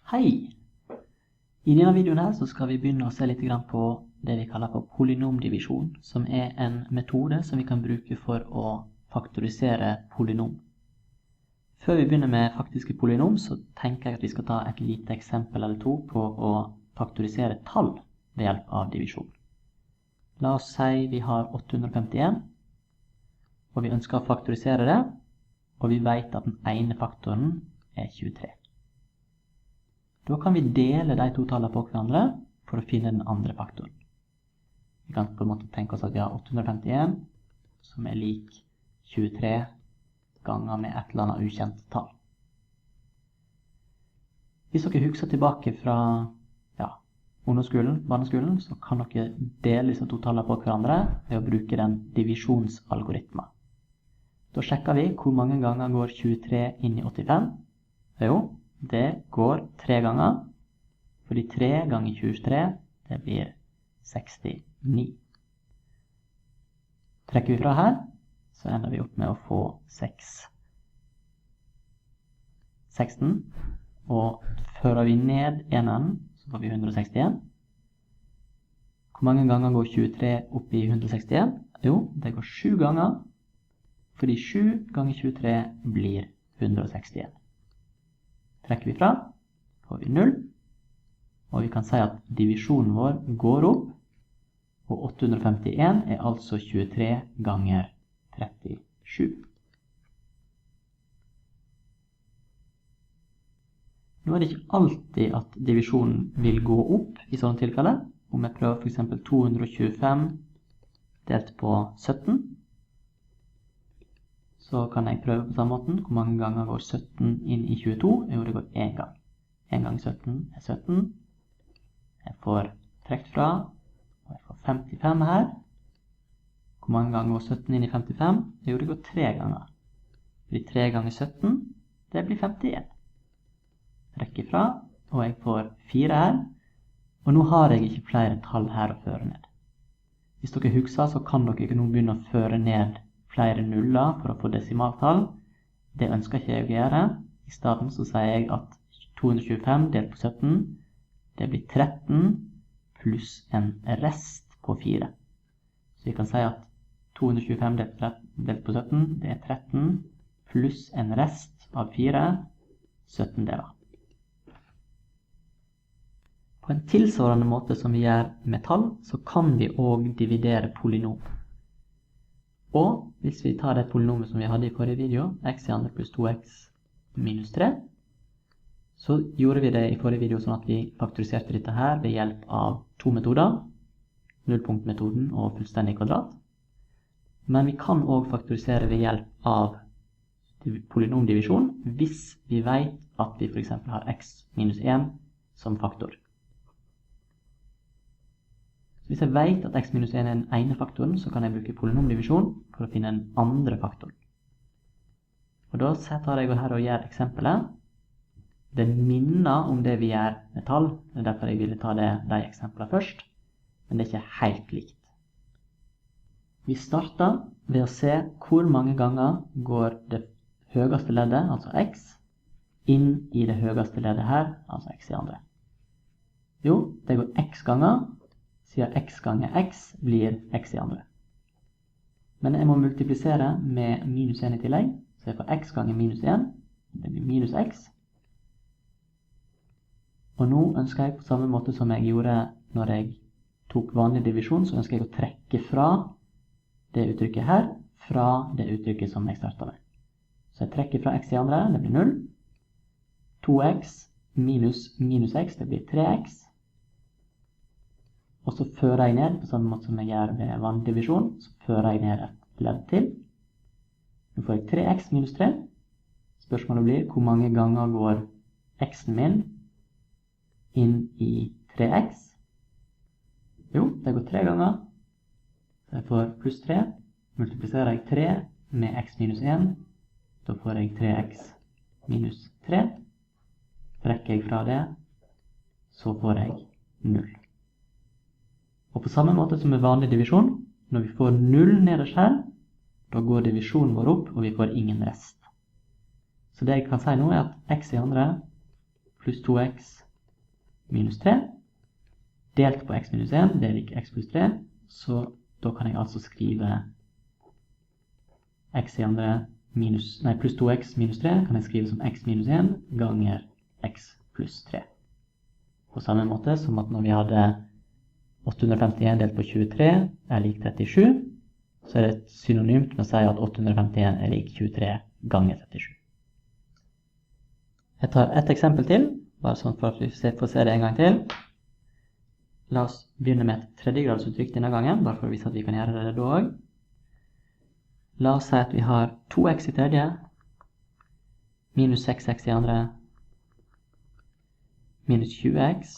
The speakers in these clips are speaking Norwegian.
Hei! I denne videoen her så skal vi begynne å se litt på det vi kaller for polynomdivisjon, som en metode som vi kan bruke for å faktorisere polynom. Før vi begynner med faktiske polynom, så tenker jeg at vi skal ta et lite eksempel eller to på å faktorisere tall ved hjelp av divisjon. La oss si vi har 851, og vi ønsker å faktorisere det, og vi vet at den ene faktoren er 23. Da kan vi dele de to tallene på hverandre for å finne den andre faktoren. Vi kan på en måte tenke oss at vi har 851, som er lik 23 ganger med et eller annet ukjent tall. Hvis dere husker tilbake fra ungdomsskolen, barneskolen, så kan dere dele disse to tallene på hverandre ved å bruke den divisjonsalgoritmen. Da sjekker vi hvor mange ganger går 23 inn i 85. Jo, det går 3 ganger, fordi 3 ganger 23, det blir 69. Trekker vi fra her, så ender vi opp med å få 16. Og fører vi ned eneren, så får vi 161. Hvor mange ganger går 23 opp i 161? Jo, det går 7 ganger, fordi 7 ganger 23 blir 161. Trekker vi fra, får vi 0, og vi kan si at divisjonen vår går opp, og 851 er altså 23 ganger 37. Nå er det ikke alltid at divisjonen vil gå opp i sånne tilfeller. Om jeg prøver for eksempel 225 delt på 17, så kan jeg prøve på samme måten. Hvor mange ganger går 17 inn i 22? Jo, det går 1 gang. 1 gang 17 er 17. Jeg får trekt fra, og jeg får 55 her. Hvor mange ganger går 17 inn i 55? Jo, det går 3 ganger. Fordi 3 ganger 17, det blir 51. Trekker fra, og jeg får 4 her. Og nå har jeg ikke flere tall her å føre ned. Hvis dere husker, så kan dere nå begynne å føre ned flere nuller for å få desimaltall. Det ønsker ikke jeg å gjøre. I stedet så sier jeg at 225 delt på 17, det blir 13 pluss en rest på 4. Så vi kan si at 225 delt på 17, det er 13 pluss en rest av 4, 17 deler. På en tilsvarende måte som vi gjør med tall, så kan vi også dividere polynom. Og hvis vi tar det polynomet som vi hadde i forrige video, x i andre pluss 2x minus 3, så gjorde vi det i forrige video sånn at vi faktoriserte dette her ved hjelp av to metoder, nullpunktmetoden og fullstendig kvadrat. Men vi kan også faktorisere ved hjelp av polynomdivisjon hvis vi vet at vi for eksempel har x minus 1 som faktor. Hvis jeg vet at x minus 1 er den ene faktoren, så kan jeg bruke polynomdivisjon for å finne den andre faktoren. Og da tar jeg her og gjør eksempelet. Det minner om det vi gjør med tall, det er derfor jeg ville ta de eksemplene først, men det er ikke helt likt. Vi starter ved å se hvor mange ganger går det høyeste leddet, altså x, inn i det høyeste leddet her, altså x i andre. Jo, det går x ganger, siden x ganger x blir x i andre. Men jeg må multiplisere med minus 1 i tillegg, så jeg får x ganger minus 1, det blir minus x. Og nå ønsker jeg på samme måte som jeg gjorde når jeg tok vanlig divisjon, så ønsker jeg å trekke fra det uttrykket her, fra det uttrykket som jeg startet med. Så jeg trekker fra x i andre, det blir 0. 2x minus minus x, det blir 3x. Og så fører jeg ned, på samme måte som jeg gjør ved vanlig divisjon, så fører jeg ned et ledd til. Nå får jeg 3x minus 3. Spørsmålet blir, hvor mange ganger går x-en min inn i 3x? Jo, det går 3 ganger. Så jeg får pluss 3. Multipliserer jeg 3 med x minus 1. Da får jeg 3x minus 3. Trekker jeg fra det, så får jeg 0. Og på samme måte som med vanlig divisjon, når vi får 0 nederst her, da går divisjonen vår opp, og vi får ingen rest. Så det jeg kan si nå er at x i andre pluss 2x minus 3, delt på x minus 1, det er lik x pluss 3, så da kan jeg altså skrive x i andre pluss 2x minus 3 kan jeg skrive som x minus 1 ganger x pluss 3. På samme måte som at når vi hadde 851 delt på 23 er lik 37, så er det synonymt med å si at 851 er lik 23 ganger 37. Jeg tar et eksempel til, bare sånn for at vi får se det en gang til. La oss begynne med et tredjegradsuttrykk denne gangen, bare for å vise at vi kan gjøre det da også. La oss si at vi har 2x i tredje, minus 6x i andre, minus 20x,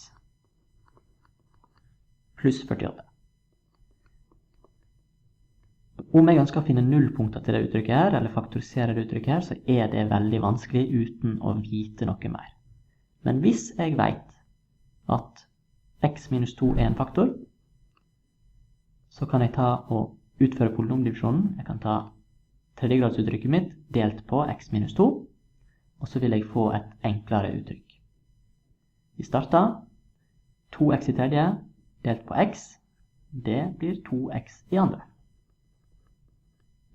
pluss 48. Om jeg ønsker å finne nullpunkter til det uttrykket her, eller faktorisere det uttrykket her, så er det veldig vanskelig uten å vite noe mer. Men hvis jeg vet at x minus 2 er en faktor, så kan jeg ta og utføre polynomdivisjonen. Jeg kan ta tredjegradsuttrykket mitt delt på x minus 2, og så vil jeg få et enklere uttrykk. Vi starter 2x i tredje delt på x, det blir 2x i andre.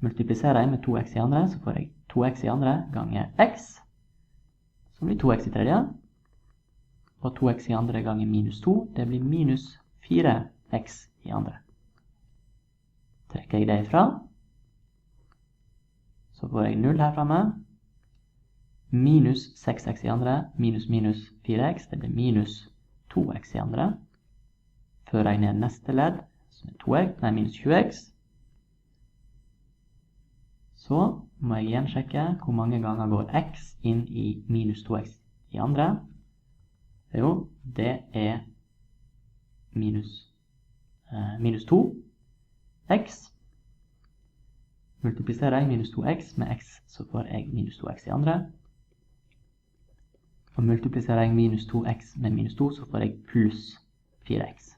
Multipliserer jeg med 2x i andre, så får jeg 2x i andre ganger x, som blir 2x i tredje, og 2x i andre ganger minus 2, det blir minus 4x i andre. Trekker jeg det ifra, så får jeg 0 her fremme, minus 6x i andre, minus minus 4x, det blir minus 2x i andre. Fører jeg ned neste ledd, som er minus 20x, så må jeg igjen sjekke hvor mange ganger går x inn i minus 2x i andre. Jo, det er minus 2x. Multipliserer jeg minus 2x med x, så får jeg minus 2x i andre. Og multipliserer jeg minus 2x med minus 2, så får jeg pluss 4x.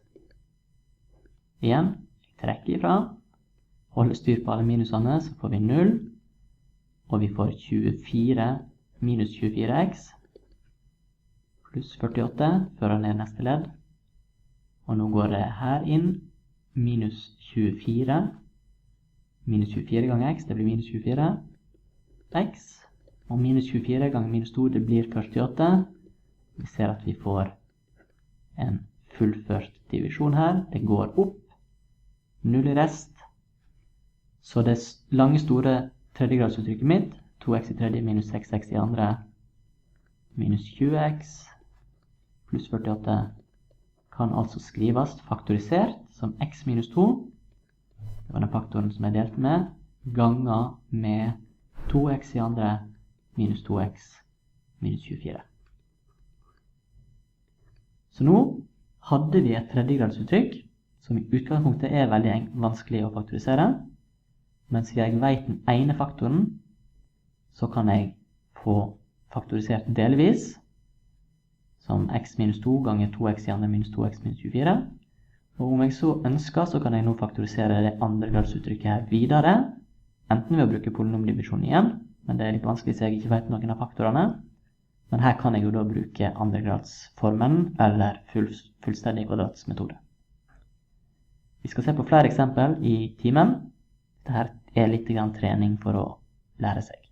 Igjen, jeg trekker ifra. Holder styr på alle minusene, så får vi 0. Og vi får 24 minus 24x. Pluss 48, fører ned neste ledd. Og nå går det her inn, minus 24. Minus 24 ganger x, det blir minus 24. X. Og minus 24 ganger minus 2, det blir 48. Vi ser at vi får en fullført divisjon her. Det går opp. 0 i rest. Så det lange store tredjegradsuttrykket mitt, 2x i tredje minus 6x i andre, minus 20x, pluss 48, kan altså skrives faktorisert som x minus 2, det var den faktoren som jeg delte med, ganger med 2x i andre, minus 2x, minus 24. Så nå hadde vi et tredjegradsuttrykk, som i utgangspunktet er veldig vanskelig å faktorisere, men siden jeg vet den ene faktoren, så kan jeg få faktorisert delvis, som x minus 2 ganger 2x i andre minus 2x minus 24. Og om jeg så ønsker, så kan jeg nå faktorisere det andregradsuttrykket her videre, enten ved å bruke polynomdivisjon igjen, men det er litt vanskelig så jeg ikke vet noen av faktorene. Men her kan jeg jo da bruke andregradsformen, eller fullstendig kvadratsmetode. Vi skal se på flere eksempel i timen. Dette er litt trening for å lære seg.